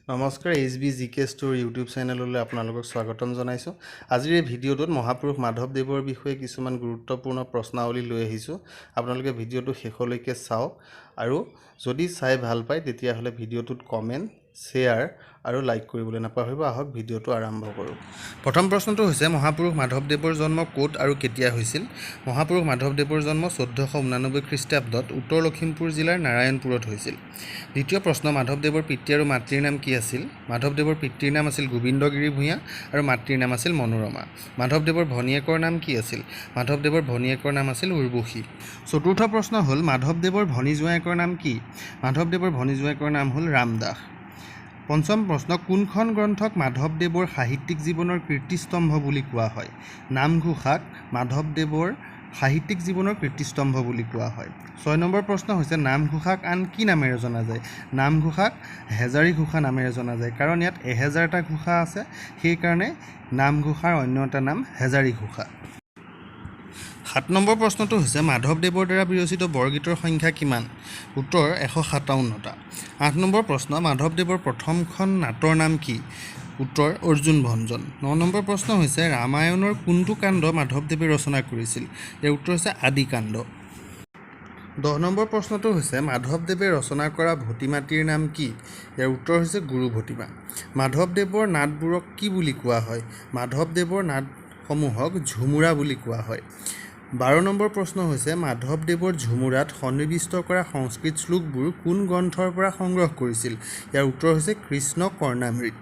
নমস্কাৰ HB GK store YouTube চেনেললৈ আপোনালোকক স্বাগতম জনাইছোঁ। আজিৰ এই ভিডিঅ'টোত মহাপুৰুষ মাধৱদেৱৰ বিষয়ে কিছুমান গুৰুত্বপূৰ্ণ প্ৰশ্নাৱলী লৈ আহিছোঁ। আপোনালোকে ভিডিঅ'টো শেষলৈকে চাওক আৰু যদি চাই ভাল পায় তেতিয়াহ'লে ভিডিঅ'টোত কমেণ্ট, শ্বেয়াৰ আৰু লাইক কৰিবলৈ নাপাহৰিব। আহক ভিডিঅ'টো আৰম্ভ কৰোঁ। প্ৰথম প্ৰশ্নটো হৈছে মহাপুৰুষ মাধৱদেৱৰ জন্ম ক'ত আৰু কেতিয়া হৈছিল? মহাপুৰুষ মাধৱদেৱৰ জন্ম 1489 খ্ৰীষ্টাব্দত উত্তৰ লখিমপুৰ জিলাৰ নাৰায়ণপুৰত হৈছিল। দ্বিতীয় প্ৰশ্ন, মাধৱদেৱৰ পিতৃ আৰু মাতৃৰ নাম কি আছিল? মাধৱদেৱৰ পিতৃৰ নাম আছিল গোবিন্দগিৰি ভূঞা আৰু মাতৃৰ নাম আছিল মনোৰমা। মাধৱদেৱৰ ভনীয়েকৰ নাম কি আছিল? মাধৱদেৱৰ ভনীয়েকৰ নাম আছিল উৰ্বশী। চতুৰ্থ প্ৰশ্ন হ'ল মাধৱদেৱৰ ভনী জোঁৱায়েকৰ নাম কি? মাধৱদেৱৰ ভনী জোঁৱায়েকৰ নাম হ'ল ৰামদাস। পঞ্চম প্ৰশ্ন, কোনখন গ্ৰন্থক মাধৱদেৱৰ সাহিত্যিক জীৱনৰ কীৰ্তিস্তম্ভ বুলি কোৱা হয়? নামঘোষাক মাধৱদেৱৰ সাহিত্যিক জীৱনৰ কীৰ্তিস্তম্ভ বুলি কোৱা হয়। 6 নম্বৰ প্ৰশ্ন হৈছে নামঘোষাক আন কি নামেৰে জনা যায়? নামঘোষাক হেজাৰী ঘোষা নামেৰে জনা যায়, কাৰণ ইয়াত 1000টা ঘোষা আছে, সেইকাৰণে নামঘোষাৰ অন্য এটা নাম হেজাৰী ঘোষা। 7 নম্বৰ প্ৰশ্নটো হৈছে মাধৱদেৱৰ দ্বাৰা বিৰচিত বৰগীতৰ সংখ্যা কিমান? উত্তৰ 157টা। 8 নম্বৰ প্ৰশ্ন, মাধৱদেৱৰ প্ৰথমখন নাটৰ নাম কি? উত্তৰ অৰ্জুন ভঞ্জন। 9 নম্বৰ প্ৰশ্ন হৈছে ৰামায়ণৰ কোনটো কাণ্ড মাধৱদেৱে ৰচনা কৰিছিল? ইয়াৰ উত্তৰ হৈছে আদি কাণ্ড। 10 নম্বৰ প্ৰশ্নটো হৈছে মাধৱদেৱে ৰচনা কৰা ভটিমাটিৰ নাম কি? ইয়াৰ উত্তৰ হৈছে গুৰু ভটিমা। মাধৱদেৱৰ নাটবোৰক কি বুলি কোৱা হয়? মাধৱদেৱৰ নাটসমূহক ঝুমুৰা বুলি কোৱা হয়। 12 নম্বৰ প্ৰশ্ন হৈছে মাধৱদেৱৰ ঝুমুৰাত সন্নিৱিষ্ট কৰা সংস্কৃত শ্লোকবোৰ কোন গ্ৰন্থৰ পৰা সংগ্ৰহ কৰিছিল? ইয়াৰ উত্তৰ হৈছে কৃষ্ণ কৰ্ণামৃত।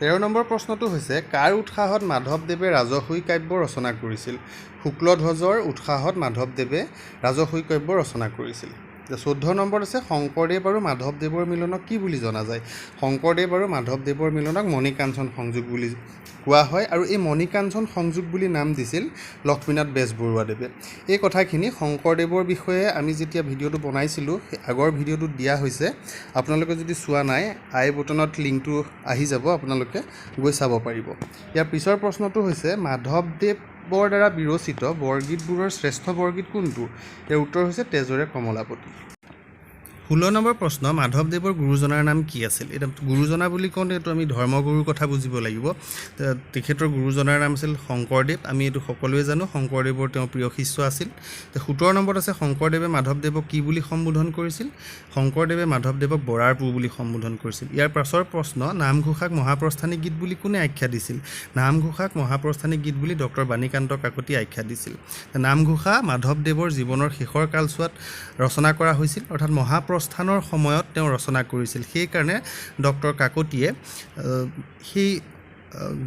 13 নম্বৰ প্ৰশ্নটো হৈছে কাৰ উৎসাহত মাধৱদেৱে ৰাজসূয় কাব্য ৰচনা কৰিছিল? শুক্লধ্বজৰ উৎসাহত মাধৱদেৱে ৰাজসূয় কাব্য ৰচনা কৰিছিল। 14 নম্বৰত আছে শংকৰদেৱ আৰু মাধৱদেৱৰ মিলনক কি বুলি জনা যায়? শংকৰদেৱ আৰু মাধৱদেৱৰ মিলনক মণিকাঞ্চন সংযোগ বুলি কোৱা হয় আৰু এই মণিকাঞ্চন সংযোগ বুলি নাম দিছিল লক্ষ্মীনাথ বেজবৰুৱাদেৱে। এই কথাখিনি শংকৰদেৱৰ বিষয়ে আমি যেতিয়া ভিডিঅ'টো বনাইছিলোঁ আগৰ ভিডিঅ'টোত দিয়া হৈছে। আপোনালোকে যদি চোৱা নাই আই বটনত লিংকটো আহি যাব, আপোনালোকে গৈ চাব পাৰিব। ইয়াৰ পিছৰ প্ৰশ্নটো হৈছে মাধৱদেৱৰ দ্বাৰা বিৰচিত বৰগীতবোৰৰ শ্ৰেষ্ঠ বৰগীত কোনটো? ইয়াৰ উত্তৰ হৈছে তেজৰে কমলাপতি। 16 নম্বৰ প্ৰশ্ন, মাধৱদেৱৰ গুৰুজনাৰ নাম কি আছিল? এতিয়া গুৰুজনা বুলি কওঁতে এইটো আমি ধৰ্মগুৰুৰ কথা বুজিব লাগিব। তেখেতৰ গুৰুজনাৰ নাম আছিল শংকৰদেৱ। আমি এইটো সকলোৱে জানো, শংকৰদেৱৰ তেওঁ প্ৰিয় শিষ্য আছিল। 17 নম্বৰত আছে শংকৰদেৱে মাধৱদেৱক কি বুলি সম্বোধন কৰিছিল? শংকৰদেৱে মাধৱদেৱক বৰাৰ পো বুলি সম্বোধন কৰিছিল। ইয়াৰ পাছৰ প্ৰশ্ন, নামঘোষাক মহাপ্ৰস্থানিক গীত বুলি কোনে আখ্যা দিছিল? নামঘোষাক মহাপ্ৰস্থানিক গীত বুলি ডক্টৰ বাণীকান্ত কাকতি আখ্যা দিছিল। নামঘোষা মাধৱদেৱৰ জীৱনৰ শেষৰ কালছোৱাত ৰচনা কৰা হৈছিল, অৰ্থাৎ মহাপ্ৰস্থানৰ সময়ত তেওঁ ৰচনা কৰিছিল। সেইকাৰণে ডক্টৰ কাকতিয়ে সেই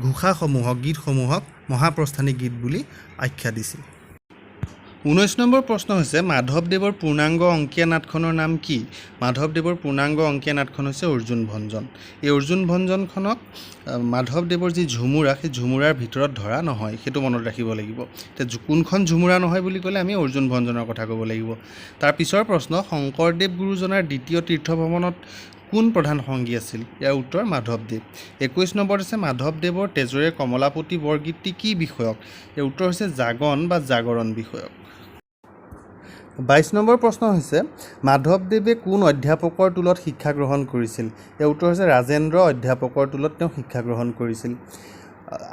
ঘোষাসমূহক গীতসমূহক মহাপ্ৰস্থানিক গীত বুলি আখ্যা দিছিল। 19 নম্বৰ প্ৰশ্ন হৈছে মাধৱদেৱৰ পূৰ্ণাংগ অংকীয়া নাটখনৰ নাম কি? মাধৱদেৱৰ পূৰ্ণাংগ অংকীয়া নাটখন হৈছে অৰ্জুন ভঞ্জন। এই অৰ্জুন ভঞ্জনখনক মাধৱদেৱৰ যি ঝুমুৰা, সেই ঝুমুৰাৰ ভিতৰত ধৰা নহয়, সেইটো মনত ৰাখিব লাগিব। এতিয়া কোনখন ঝুমুৰা নহয় বুলি ক'লে আমি অৰ্জুন ভঞ্জনৰ কথা ক'ব লাগিব। তাৰ পিছৰ প্ৰশ্ন, শংকৰদেৱ গুৰুজনাৰ দ্বিতীয় তীৰ্থভ্ৰমণত কোন প্ৰধান সংগী আছিল? ইয়াৰ উত্তৰ মাধৱদেৱ। 21 নম্বৰত আছে মাধৱদেৱৰ তেজৰে কমলাপতি বৰগীতটি কি বিষয়ক? ইয়াৰ উত্তৰ হৈছে জাগন বা জাগৰণ বিষয়ক। 22 নম্বৰ প্ৰশ্ন হৈছে মাধৱদেৱে কোন অধ্যাপকৰ টোলত শিক্ষা গ্ৰহণ কৰিছিল? ইয়াৰ উত্তৰ হৈছে ৰাজেন্দ্ৰ অধ্যাপকৰ টোলত তেওঁ শিক্ষা গ্ৰহণ কৰিছিল।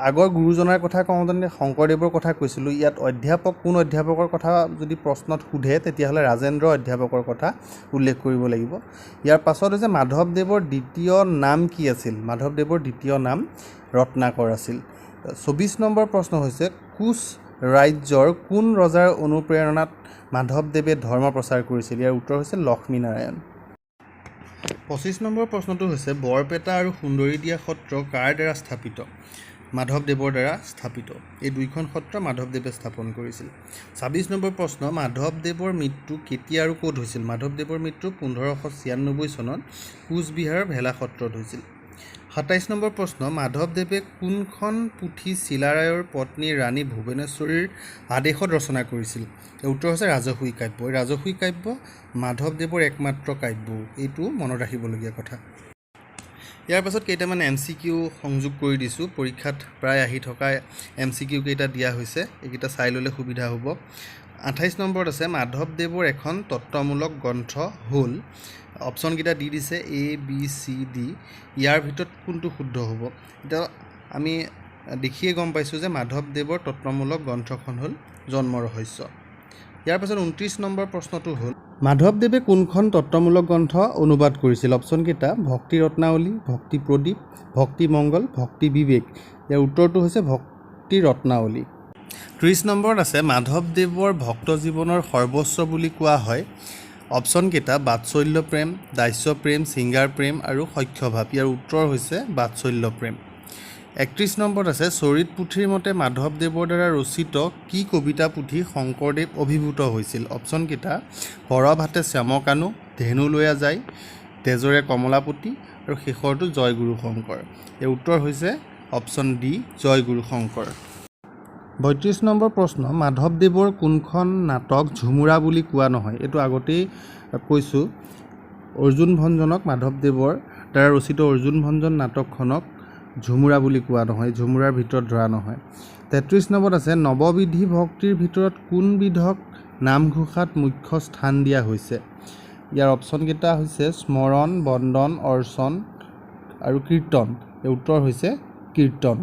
আগৰ গুৰুজনাৰ কথা কওঁতে শংকৰদেৱৰ কথা কৈছিলোঁ, ইয়াত অধ্যাপক কোন অধ্যাপকৰ কথা যদি প্ৰশ্নত সোধে তেতিয়াহ'লে ৰাজেন্দ্ৰ অধ্যাপকৰ কথা উল্লেখ কৰিব লাগিব। ইয়াৰ পাছত হৈছে মাধৱদেৱৰ দ্বিতীয় নাম কি আছিল? মাধৱদেৱৰ দ্বিতীয় নাম ৰত্নাকৰ আছিল। 24 নম্বৰ প্ৰশ্ন হৈছে কোচ ৰাজ্যৰ কোন ৰজাৰ অনুপ্ৰেৰণাত মাধৱদেৱে ধৰ্ম প্ৰচাৰ কৰিছিল? ইয়াৰ উত্তৰ হৈছে লক্ষ্মীনাৰায়ণ। 25 নম্বৰ প্ৰশ্নটো হৈছে বৰপেটা আৰু সুন্দৰীদিয়া সত্ৰ কাৰ দ্বাৰা স্থাপিত? মাধৱদেৱৰ দ্বাৰা স্থাপিত। এই দুইখন সত্ৰ মাধৱদেৱে স্থাপন কৰিছিল। 26 নম্বৰ প্ৰশ্ন, মাধৱদেৱৰ মৃত্যু কেতিয়া আৰু ক'ত হৈছিল? মাধৱদেৱৰ মৃত্যু 1596 চনত কোচবিহাৰৰ ভেলা সত্ৰত হৈছিল। 27 নম্বৰ প্ৰশ্ন, মাধৱদেৱে কোনখন পুথি চিলাৰায়ৰ পত্নী ৰাণী ভুৱনেশ্বৰীৰ আদেশত ৰচনা কৰিছিল? উত্তৰ হৈছে ৰাজসূয় কাব্য। ৰাজসূয় কাব্য মাধৱদেৱৰ একমাত্ৰ কাব্য, এইটো মনত ৰাখিবলগীয়া কথা। ইয়াৰ পাছত কেইটামান MCQ সংযোগ কৰি দিছোঁ। পৰীক্ষাত প্ৰায় আহি থকা MCQ কেইটা দিয়া হৈছে, এইকেইটা চাই ল'লে সুবিধা হ'ব। 28 নম্বৰত আছে মাধৱদেৱৰ এখন তত্ত্বমূলক গ্ৰন্থ হ'ল অপশ্যনকেইটা দি দিছে A B C D ইয়াৰ ভিতৰত কোনটো শুদ্ধ হ'ব এতিয়া আমি দেখিয়ে গম পাইছোঁ যে মাধৱদেৱৰ তত্ত্বমূলক গ্ৰন্থখন হ'ল জন্ম ৰহস্য ইয়াৰ পাছত 29 নম্বৰ প্ৰশ্নটো হ'ল মাধৱদেৱে কোনখন তত্ত্বমূলক গ্ৰন্থ অনুবাদ কৰিছিল অপশ্যনকেইটা ভক্তি ৰত্নাৱলী ভক্তি প্ৰদীপ ভক্তি মংগল ভক্তি বিবেক ইয়াৰ উত্তৰটো হৈছে ভক্তি ৰত্নাৱলী 30 নম্বৰত আছে মাধৱদেৱৰ ভক্ত জীৱনৰ সৰ্বোচ্চ বুলি কোৱা হয় অপশ্যনকেইটা বাৎসল্য প্ৰেম দাস্য প্ৰেম সিংগাৰ প্ৰেম আৰু সখ্যভাৱ ইয়াৰ উত্তৰ হৈছে বাৎসল্য প্ৰেম 31 নম্বৰত আছে চৰিত পুথিৰ মতে মাধৱদেৱৰ দ্বাৰা ৰচিত কি কবিতা পুথি শংকৰদেৱ অভিভূত হৈছিল অপশ্যনকেইটা ভৰৱ হাতে শ্যামকানু ধেনু লৈয়া যায় তেজৰে কমলাপতি আৰু শেষৰটো জয় গুৰু শংকৰ ইয়াৰ উত্তৰ হৈছে অপশ্যন ডি জয় গুৰু শংকৰ 32 নম্বৰ প্ৰশ্ন মাধৱদেৱৰ কোনখন নাটক ঝুমুৰা বুলি কোৱা নহয় এইটো আগতেই কৈছোঁ অৰ্জুন ভঞ্জনক মাধৱদেৱৰ দ্বাৰা ৰচিত অৰ্জুন ভঞ্জন নাটকখনক ঝুমুৰা বুলি কোৱা নহয় ঝুমুৰাৰ ভিতৰত ধৰা নহয় 33 নম্বৰত আছে নৱবিধি ভক্তিৰ ভিতৰত কোন বিধক নামঘোষাত মুখ্য স্থান দিয়া হৈছে ইয়াৰ অপশ্যনকেইটা হৈছে স্মৰণ বন্দন অৰ্চন আৰু কীৰ্তন ইয়াৰ উত্তৰ হৈছে কীৰ্তন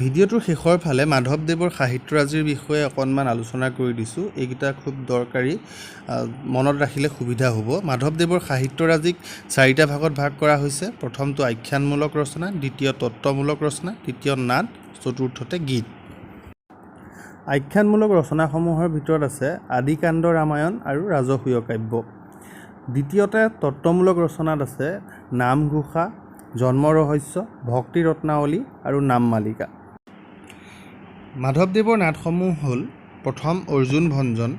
ভিডিঅ'টোৰ শেষৰ ফালে মাধৱদেৱৰ সাহিত্যৰাজিৰ বিষয়ে অকণমান আলোচনা কৰি দিছোঁ এইকেইটা খুব দৰকাৰী মনত ৰাখিলে সুবিধা হ'ব মাধৱদেৱৰ সাহিত্যৰাজিক চাৰিটা ভাগত ভাগ কৰা হৈছে প্ৰথমটো আখ্যানমূলক ৰচনা দ্বিতীয় তত্ত্বমূলক ৰচনা তৃতীয় নাট চতুৰ্থতে গীত আখ্যানমূলক ৰচনাসমূহৰ ভিতৰত আছে আদিকাণ্ড ৰামায়ণ আৰু ৰাজসূয় কাব্য দ্বিতীয়তে তত্ত্বমূলক ৰচনাত আছে নামঘোষা জন্ম ৰহস্য ভক্তি ৰত্নাৱলী আৰু নামমালিকা মাধৱদেৱৰ নাটসমূহ হ'ল প্ৰথম অৰ্জুন ভঞ্জন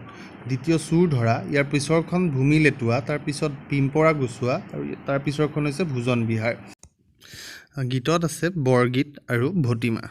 দ্বিতীয় চুৰ ধৰা ইয়াৰ পিছৰখন ভূমি লেটুৱা তাৰপিছত পিম্পৰা গুচোৱা আৰু তাৰ পিছৰখন হৈছে ভোজন বিহাৰ গীতত আছে বৰগীত আৰু ভটিমা